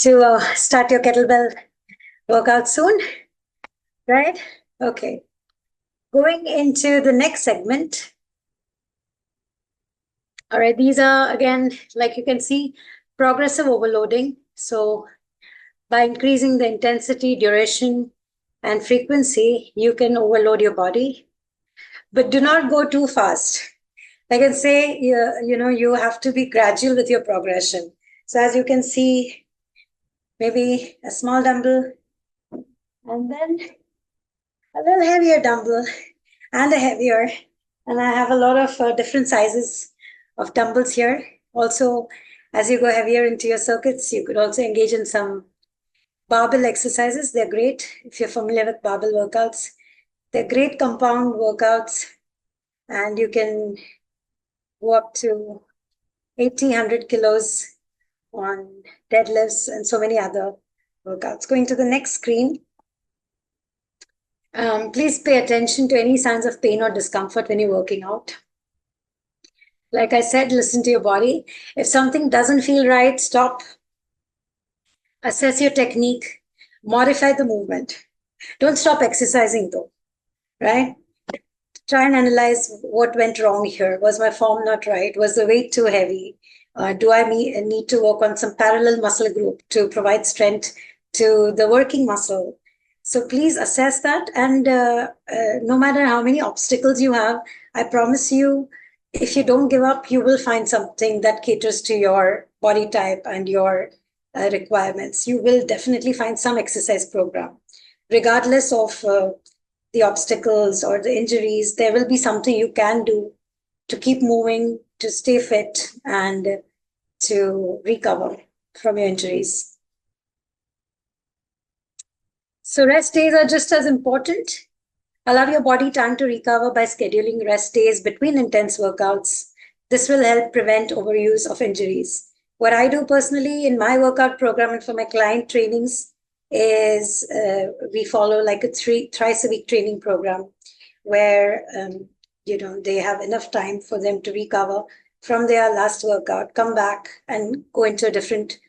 to start your kettlebell workout soon, right? Okay. Going into the next segment. All right, these are again, like you can see, progressive overloading. So by increasing the intensity, duration, and frequency, you can overload your body, but do not go too fast. I can say, you have to be gradual with your progression. So as you can see, maybe a small dumbbell, and then a little heavier dumbbell, and a heavier. And I have a lot of different sizes of dumbbells here. Also, as you go heavier into your circuits, you could also engage in some barbell exercises. They're great if you're familiar with barbell workouts. They're great compound workouts, and you can go up to 80, 100 kilos on deadlifts and so many other workouts. Going to the next screen. Please pay attention to any signs of pain or discomfort when you're working out. Like I said, listen to your body. If something doesn't feel right, stop. Assess your technique. Modify the movement. Don't stop exercising though, right? Try and analyze what went wrong here. Was my form not right? Was the weight too heavy? Do I need to work on some parallel muscle group to provide strength to the working muscle? So please assess that. And no matter how many obstacles you have, I promise you, if you don't give up, you will find something that caters to your body type and your requirements. You will definitely find some exercise program. Regardless of the obstacles or the injuries, there will be something you can do to keep moving, to stay fit, and to recover from your injuries. So rest days are just as important. Allow your body time to recover by scheduling rest days between intense workouts. This will help prevent overuse of injuries. What I do personally in my workout program and for my client trainings is we follow like a thrice a week training program where they have enough time for them to recover from their last workout, come back and go into a different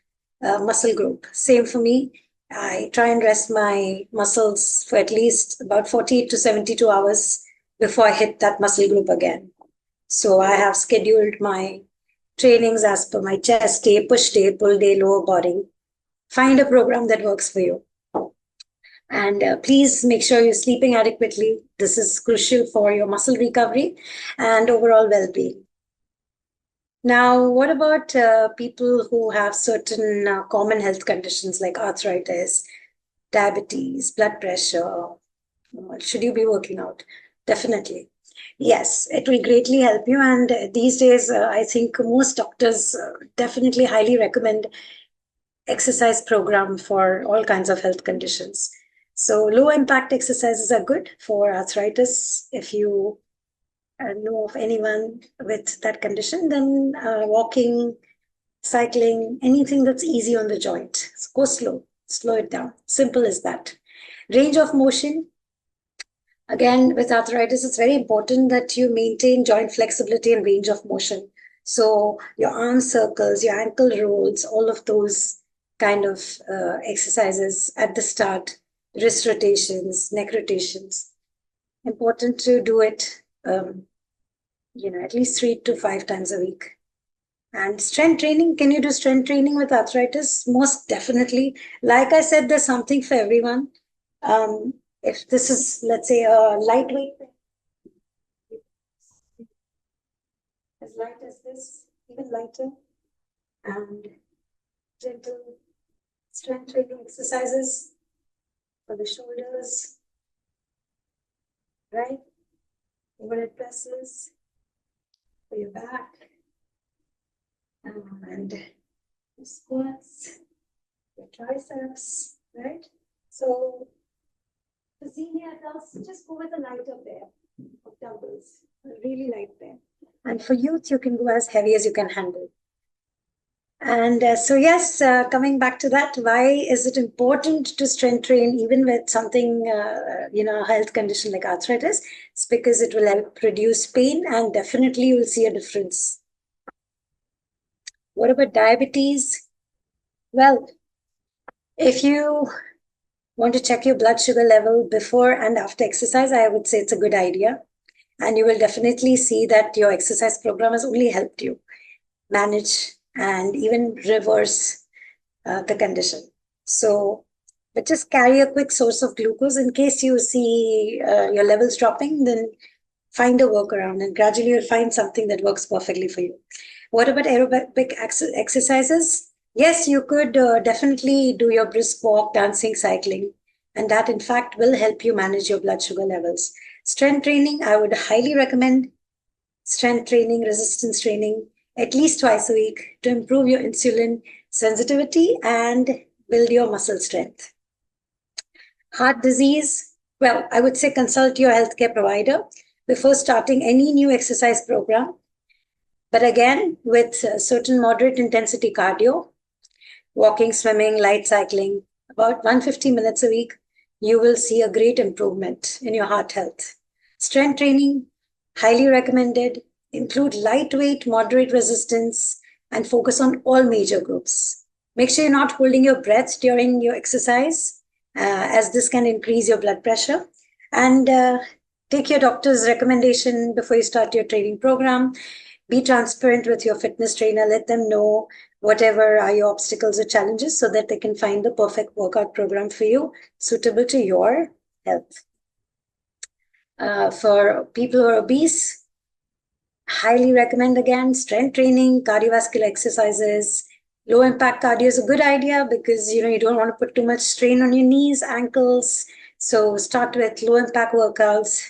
muscle group. Same for me. I try and rest my muscles for at least about 48 to 72 hours before I hit that muscle group again. So I have scheduled my trainings as per my chest day, push day, pull day, lower body. Find a program that works for you. And please make sure you're sleeping adequately. This is crucial for your muscle recovery and overall well-being. Now, what about people who have certain common health conditions like arthritis, diabetes, blood pressure? Should you be working out? Definitely. Yes, it will greatly help you. And these days, I think most doctors definitely highly recommend exercise program for all kinds of health conditions. So low impact exercises are good for arthritis. If you know of anyone with that condition, then walking, cycling, anything that's easy on the joint. So go slow it down. Simple as that. Range of motion. Again, with arthritis, it's very important that you maintain joint flexibility and range of motion. So your arm circles, your ankle rolls, all of those kind of exercises at the start, wrist rotations, neck rotations. Important to do it, at least 3 to 5 times a week. And strength training, can you do strength training with arthritis? Most definitely. Like I said, there's something for everyone. If this is, let's say, a lightweight, as light as this, even lighter, and gentle strength training exercises for the shoulders, right? Overhead presses for your back, and your squats, your triceps, right? So for senior adults, just go with a lighter pair of dumbbells, a really light pair. And for youth, you can go as heavy as you can handle. And so, yes, coming back to that, why is it important to strength train even with something, a health condition like arthritis? It's because it will help reduce pain and definitely you will see a difference. What about diabetes? Well, if you want to check your blood sugar level before and after exercise, I would say it's a good idea. And you will definitely see that your exercise program has only helped you manage and even reverse the condition. So, but just carry a quick source of glucose in case you see your levels dropping, then find a workaround and gradually you'll find something that works perfectly for you. What about aerobic exercises? Yes, you could definitely do your brisk walk, dancing, cycling, and that in fact will help you manage your blood sugar levels. Strength training, I would highly recommend strength training, resistance training, at least twice a week to improve your insulin sensitivity and build your muscle strength. Heart disease, well, I would say consult your healthcare provider before starting any new exercise program. But again, with certain moderate intensity cardio, walking, swimming, light cycling, about 150 minutes a week, you will see a great improvement in your heart health. Strength training, highly recommended. Include lightweight, moderate resistance, and focus on all major groups. Make sure you're not holding your breath during your exercise, as this can increase your blood pressure. And take your doctor's recommendation before you start your training program. Be transparent with your fitness trainer. Let them know whatever are your obstacles or challenges so that they can find the perfect workout program for you suitable to your health. For people who are obese, highly recommend again strength training, cardiovascular exercises. Low impact cardio is a good idea because you don't want to put too much strain on your knees, ankles. So start with low impact workouts.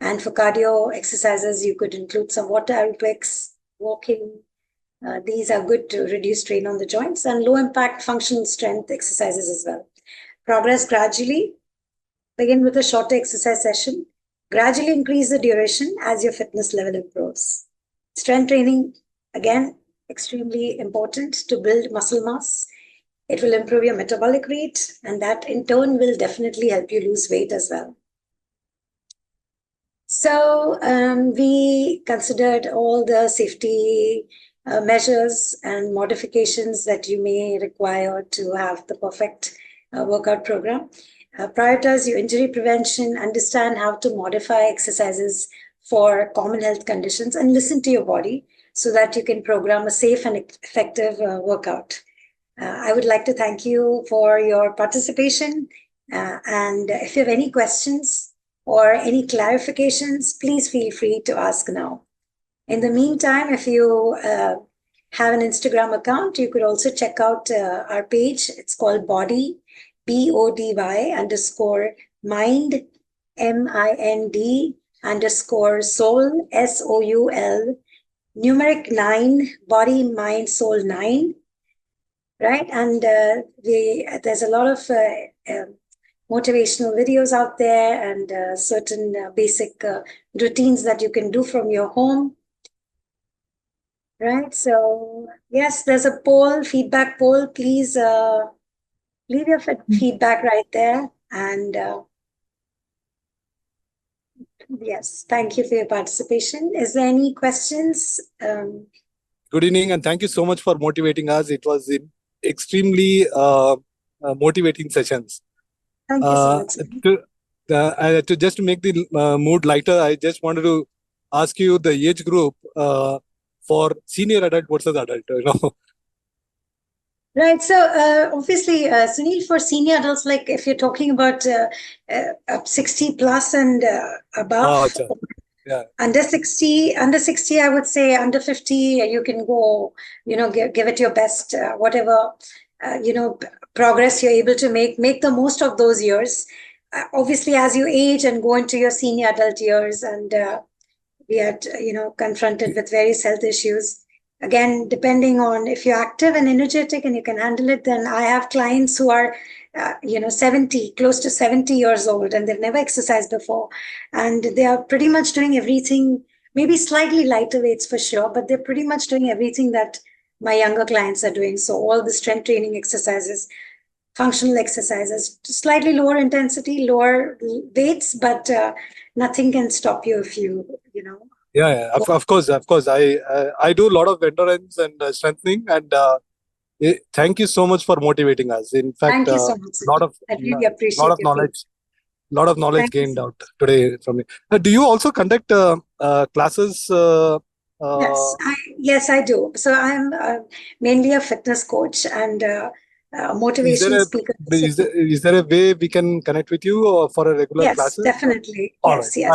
And for cardio exercises, you could include some water aerobics, walking. These are good to reduce strain on the joints, and low impact functional strength exercises as well. Progress gradually. Begin with a shorter exercise session. Gradually increase the duration as your fitness level improves. Strength training, again, extremely important to build muscle mass. It will improve your metabolic rate, and that in turn will definitely help you lose weight as well. So we considered all the safety measures and modifications that you may require to have the perfect workout program. Prioritize your injury prevention, understand how to modify exercises for common health conditions, and listen to your body so that you can program a safe and effective workout. I would like to thank you for your participation. And if you have any questions or any clarifications, please feel free to ask now. In the meantime, if you have an Instagram account, you could also check out our page. It's called Body, BODY underscore mind, MIND underscore soul, SOUL, numeric 9, body, mind, soul 9. Right, and there's a lot of motivational videos out there and certain basic routines that you can do from your home. Right, so yes, there's a poll, feedback poll. Please leave your feedback right there, and Yes, thank you for your participation. Is there any questions? Good evening, and thank you so much for motivating us. It was extremely motivating sessions. Thank you so much. To just to make the mood lighter, I just wanted to ask you the age group for senior adult versus adult. Right. So obviously, Sunil, for senior adults, like if you're talking about 60 plus and above, Acha. Yeah. under 60, I would say under 50, you can go, give it your best, whatever, progress you're able to make the most of those years. Obviously, as you age and go into your senior adult years and we are, confronted with various health issues. Again, depending on if you're active and energetic and you can handle it, then I have clients who are, 70, close to 70 years old, and they've never exercised before. And they are pretty much doing everything, maybe slightly lighter weights for sure, but they're pretty much doing everything that my younger clients are doing. So all the strength training exercises, functional exercises, slightly lower intensity, lower weights, but nothing can stop you if Yeah. Of course. I do a lot of endurance and strengthening, and thank you so much for motivating us. In fact, Thank you so much. I really appreciate your feedback. lot of knowledge Thank you gained so out today from you. Do you also conduct classes? Yes, I do. So I'm mainly a fitness coach and Is there motivational speaker. is there a way we can connect with you or for a regular Yes, classes? definitely. All right. Yes.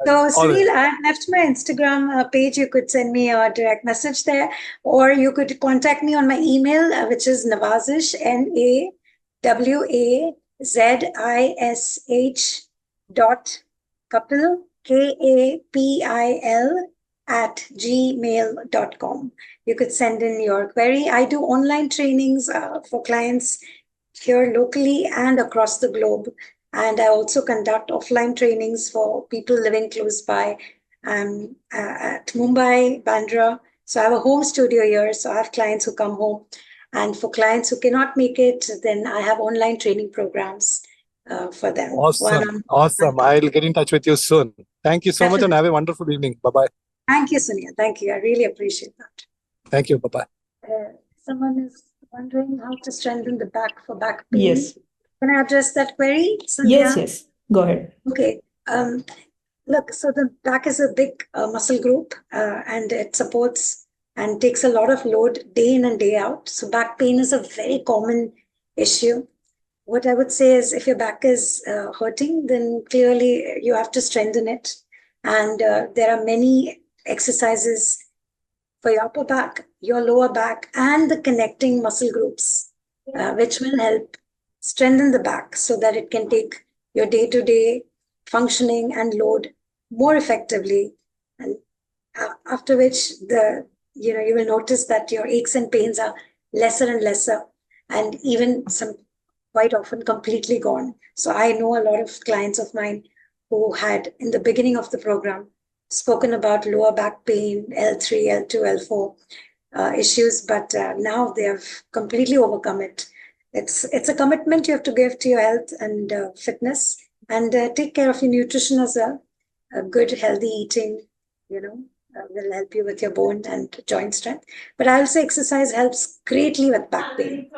So, All right. Sunil, I've left my Instagram page. You could send me a direct message there, or you could contact me on my email, which is Nawazish, NAWAZISH .Kapil, KAPIL @gmail.com. You could send in your query. I do online trainings for clients here locally and across the globe. And I also conduct offline trainings for people living close by at Mumbai, Bandra. So I have a home studio here. So I have clients who come home. And for clients who cannot make it, then I have online training programs for them. Awesome. I'll get in touch with you soon. Thank you so much and have a wonderful evening. Bye-bye. Thank you, Sonia. Thank you. I really appreciate that. Thank you. Bye-bye. Someone is wondering how to strengthen the back for back pain. Yes. Can I address that query, Sonia? Yes. Go ahead. Okay. Look, so the back is a big muscle group and it supports and takes a lot of load day in and day out. So back pain is a very common issue. What I would say is if your back is hurting, then clearly you have to strengthen it. And there are many exercises for your upper back, your lower back, and the connecting muscle groups, which will help strengthen the back so that it can take your day-to-day functioning and load more effectively. And after which you will notice that your aches and pains are lesser and lesser, and even some quite often completely gone. So I know a lot of clients of mine who had in the beginning of the program spoken about lower back pain, L3, L2, L4 issues, but now they have completely overcome it. It's a commitment you have to give to your health and fitness, and take care of your nutrition as well. Good, healthy eating, will help you with your bone and joint strength. But I will say exercise helps greatly with back pain.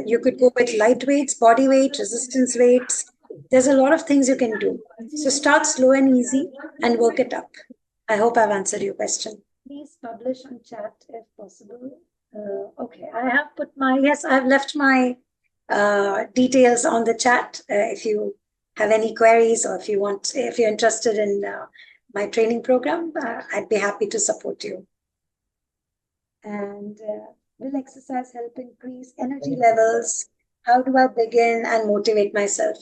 You could go with light weights, body weight, resistance weights. There's a lot of things you can do. So start slow and easy and work it up. I hope I've answered your question. Please publish on chat if possible. Okay, I've left my details on the chat. If you have any queries or if you're interested in my training program, I'd be happy to support you. And will exercise help increase energy levels? How do I begin and motivate myself?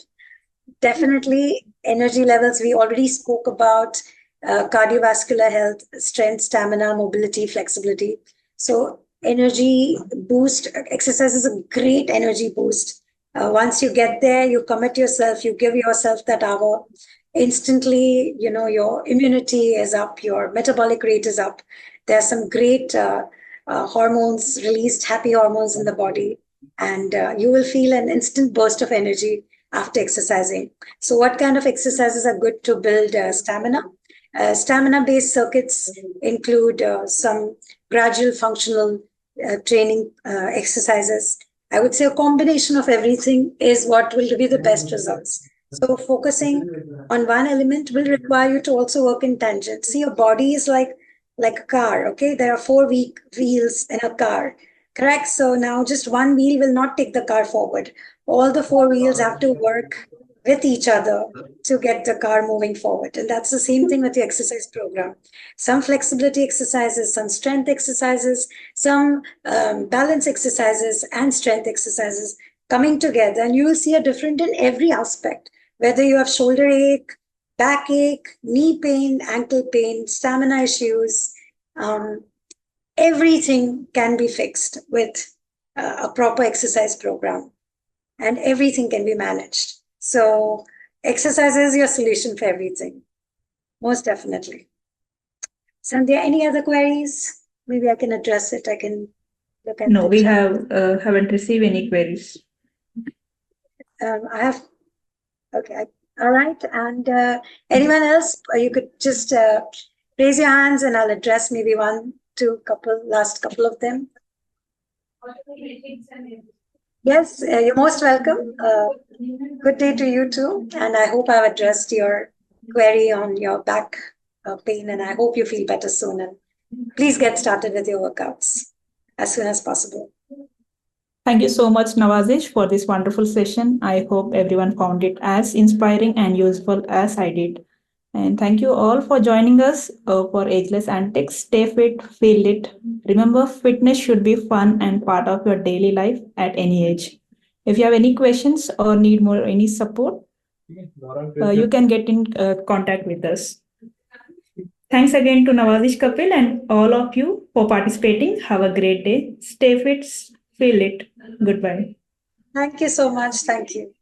Definitely, energy levels. We already spoke about cardiovascular health, strength, stamina, mobility, flexibility. So energy boost, exercise is a great energy boost. Once you get there, you commit yourself, you give yourself that hour. Instantly, your immunity is up, your metabolic rate is up. There are some great hormones released, happy hormones in the body, and you will feel an instant burst of energy after exercising. So, what kind of exercises are good to build stamina? Stamina-based circuits include some gradual functional training exercises. I would say a combination of everything is what will give you the best results. So focusing on one element will require you to also work in tangent. See, your body is like a car, okay? There are four wheels in a car, correct? So now just one wheel will not take the car forward. All the four wheels have to work with each other to get the car moving forward. And that's the same thing with the exercise program. Some flexibility exercises, some strength exercises, some balance exercises and strength exercises coming together. And you will see a difference in every aspect, whether you have shoulder ache, backache, knee pain, ankle pain, stamina issues. Everything can be fixed with a proper exercise program, and everything can be managed. So exercise is your solution for everything, most definitely. Sandhya, any other queries? Maybe I can address it. I can look at No, the we chat. haven't received any queries. I have. Okay. All right. And anyone else? You could just raise your hands, and I'll address maybe last couple of them. Yes, you're most welcome. Good day to you too. And I hope I've addressed your query on your back pain, and I hope you feel better soon. And please get started with your workouts as soon as possible. Thank you so much, Nawazish, for this wonderful session. I hope everyone found it as inspiring and useful as I did. And thank you all for joining us for Ageless Antics. Stay fit, feel it. Remember, fitness should be fun and part of your daily life at any age. If you have any questions or need more any support, you can get in contact with us. Thanks again to Nawazish Kapil and all of you for participating. Have a great day. Stay fit, feel it. Goodbye. Thank you so much. Thank you.